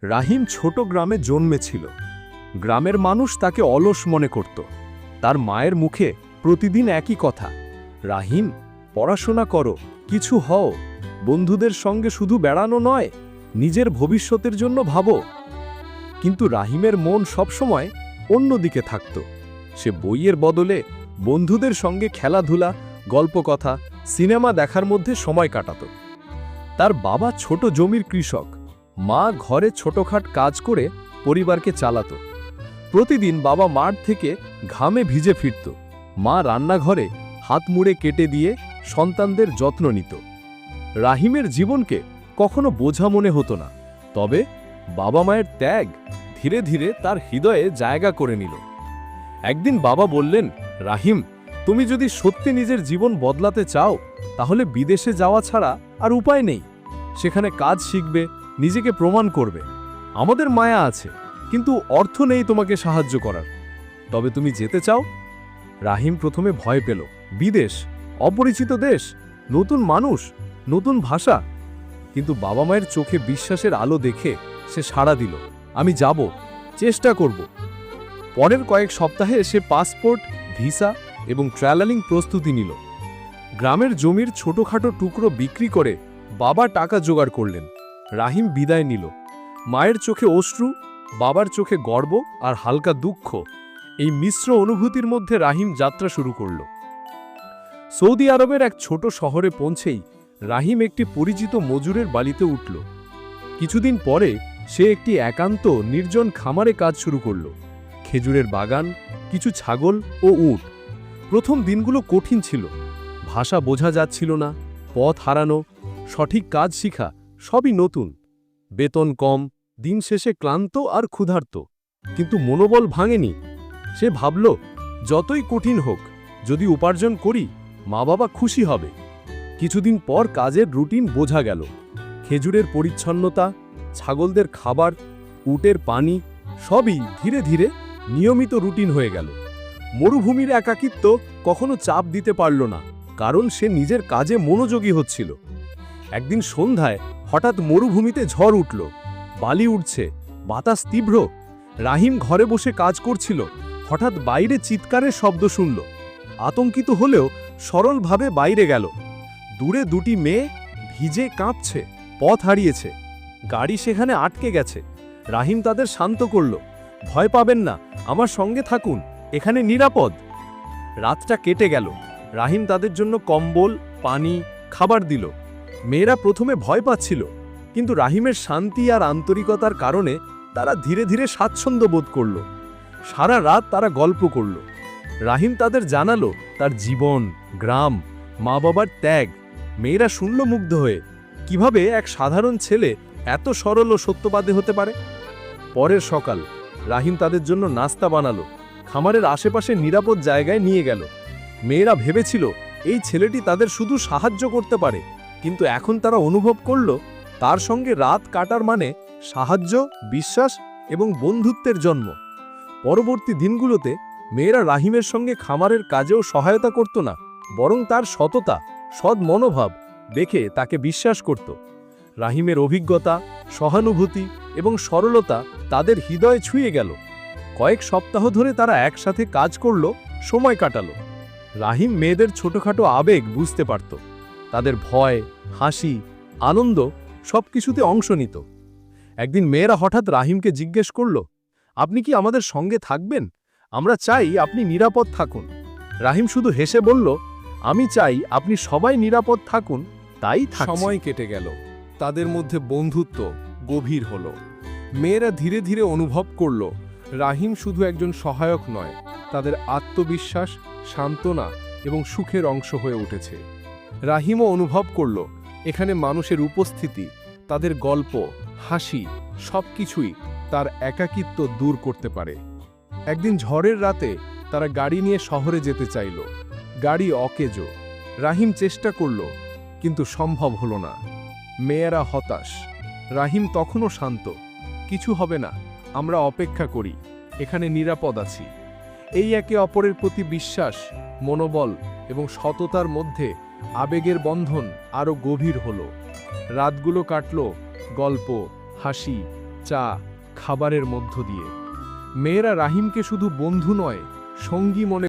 রাহিম ছোট গ্রামে জন্মেছিল। গ্রামের মানুষ তাকে অলস মনে করত। তার মায়ের মুখে প্রতিদিন একই কথা, রাহিম, পড়াশোনা করো, কিছু হও, বন্ধুদের সঙ্গে শুধু বেড়ানো নয়, নিজের ভবিষ্যতের জন্য ভাবো। কিন্তু রাহিমের মন সবসময় অন্যদিকে থাকত। সে বইয়ের বদলে বন্ধুদের সঙ্গে খেলাধুলা, গল্পকথা, সিনেমা দেখার মধ্যে সময় কাটাত। তার বাবা ছোট জমির কৃষক, মা ঘরে ছোটখাট কাজ করে পরিবারকে চালাত। প্রতিদিন বাবা মাঠ থেকে ঘামে ভিজে ফিরত, মা রান্নাঘরে হাত মুড়ে কেটে দিয়ে সন্তানদের যত্ন নিত। রাহিমের জীবনকে কখনো বোঝা মনে হতো না, তবে বাবা মায়ের ত্যাগ ধীরে ধীরে তার হৃদয়ে জায়গা করে নিল। একদিন বাবা বললেন, রাহিম, তুমি যদি সত্যি নিজের জীবন বদলাতে চাও তাহলে বিদেশে যাওয়া ছাড়া আর উপায় নেই। সেখানে কাজ শিখবে, নিজেকে প্রমাণ করবে। আমাদের মায়া আছে, কিন্তু অর্থ নেই তোমাকে সাহায্য করার। তবে তুমি যেতে চাও? রাহিম প্রথমে ভয় পেল। বিদেশ, অপরিচিত দেশ, নতুন মানুষ, নতুন ভাষা। কিন্তু বাবা মায়ের চোখে বিশ্বাসের আলো দেখে সে সাড়া দিল, আমি যাব, চেষ্টা করব। পরের কয়েক সপ্তাহে সে পাসপোর্ট, ভিসা এবং ট্রাভেলিং প্রস্তুতি নিল। গ্রামের জমির ছোটখাটো টুকরো বিক্রি করে বাবা টাকা জোগাড় করলেন। রাহিম বিদায় নিল। মায়ের চোখে অশ্রু, বাবার চোখে গর্ব আর হালকা দুঃখ। এই মিশ্র অনুভূতির মধ্যে রাহিম যাত্রা শুরু করল। সৌদি আরবের এক ছোট শহরে পৌঁছেই রাহিম একটি পরিচিত মজুরের বাড়িতে উঠল। কিছুদিন পরে সে একটি একান্ত নির্জন খামারে কাজ শুরু করল। খেজুরের বাগান, কিছু ছাগল ও উট। প্রথম দিনগুলো কঠিন ছিল। ভাষা বোঝা যাচ্ছিল না, পথ হারানো, সঠিক কাজ শিখা সবই নতুন। বেতন কম, দিন শেষে ক্লান্ত আর ক্ষুধার্ত। কিন্তু মনোবল ভাঙেনি। সে ভাবল, যতই কঠিন হোক, যদি উপার্জন করি মা বাবা খুশি হবে। কিছুদিন পর কাজের রুটিন বোঝা গেল। খেজুরের পরিচ্ছন্নতা, ছাগলদের খাবার, উটের পানি সবই ধীরে ধীরে নিয়মিত রুটিন হয়ে গেল। মরুভূমির একাকিত্ব কখনো চাপ দিতে পারল না, কারণ সে নিজের কাজে মনোযোগী হচ্ছিল। একদিন সন্ধ্যায় হঠাৎ মরুভূমিতে ঝড় উঠল। বালি উঠছে, বাতাস তীব্র। রাহিম ঘরে বসে কাজ করছিল, হঠাৎ বাইরে চিৎকারের শব্দ শুনল। আতঙ্কিত হলেও সরলভাবে বাইরে গেল। দূরে দুটি মেয়ে ভিজে কাঁপছে, পথ হারিয়েছে। গাড়ি সেখানে আটকে গেছে। রাহিম তাদের শান্ত করল, ভয় পাবেন না, আমার সঙ্গে থাকুন, এখানে নিরাপদ। রাতটা কেটে গেল। রাহিম তাদের জন্য কম্বল, পানি, খাবার দিল। মেয়েরা প্রথমে ভয় পাচ্ছিল, কিন্তু রাহিমের শান্তি আর আন্তরিকতার কারণে তারা ধীরে ধীরে স্বাচ্ছন্দ্য বোধ করল। সারা রাত তারা গল্প করল। রাহিম তাদের জানালো তার জীবন, গ্রাম, মা বাবার ত্যাগ। মেয়েরা শুনল মুগ্ধ হয়ে, কিভাবে এক সাধারণ ছেলে এত সরল ও সত্যবাদী হতে পারে। পরের সকাল রাহিম তাদের জন্য নাস্তা বানালো, খামারের আশেপাশে নিরাপদ জায়গায় নিয়ে গেল। মেয়েরা ভেবেছিল এই ছেলেটি তাদের শুধু সাহায্য করতে পারে, কিন্তু এখন তারা অনুভব করল তার সঙ্গে রাত কাটার মানে সাহায্য, বিশ্বাস এবং বন্ধুত্বের জন্ম। পরবর্তী দিনগুলোতে মেয়েরা রাহিমের সঙ্গে খামারের কাজেও সহায়তা করত না, বরং তার সততা, সৎ মনোভাব দেখে তাকে বিশ্বাস করত। রাহিমের অভিজ্ঞতা, সহানুভূতি এবং সরলতা তাদের হৃদয়ে ছুঁয়ে গেল। কয়েক সপ্তাহ ধরে তারা একসাথে কাজ করল, সময় কাটালো। রাহিম মেয়েদের ছোটখাটো আবেগ বুঝতে পারত। তাদের ভয়, হাসি, আনন্দ সবকিছুতে অংশ নিত। একদিন মেয়েরা হঠাৎ রাহিমকে জিজ্ঞেস করল, আপনি কি আমাদের সঙ্গে থাকবেন? আমরা চাই আপনি নিরাপদ থাকুন। রাহিম শুধু হেসে বলল, আমি চাই আপনি সবাই নিরাপদ থাকুন, তাই থাকছি। সময় কেটে গেল। তাদের মধ্যে বন্ধুত্ব গভীর হল। মেয়েরা ধীরে ধীরে অনুভব করল রাহিম শুধু একজন সহায়ক নয়, তাদের আত্মবিশ্বাস, সান্ত্বনা এবং সুখের অংশ হয়ে উঠেছে। রাহিমও অনুভব করল এখানে মানুষের উপস্থিতি, তাদের গল্প, হাসি সবকিছুই তার একাকিত্ব দূর করতে পারে। একদিন ঝড়ের রাতে তারা গাড়ি নিয়ে শহরে যেতে চাইল। গাড়ি অকেজো। রাহিম চেষ্টা করল, কিন্তু সম্ভব হলো না। মেয়েরা হতাশ। রাহিম তখনও শান্ত, কিছু হবে না, আমরা অপেক্ষা করি, এখানে নিরাপদ আছি। এই একে অপরের প্রতি বিশ্বাস, মনোবল এবং সততার মধ্যে আবেগের বন্ধন আরও গভীর হল। রাতগুলো কাটল গল্প, হাসি চা খাবারের মধ্য দিয়ে। মেয়েরা রাহিমকে শুধু বন্ধু নয়, সঙ্গী মনে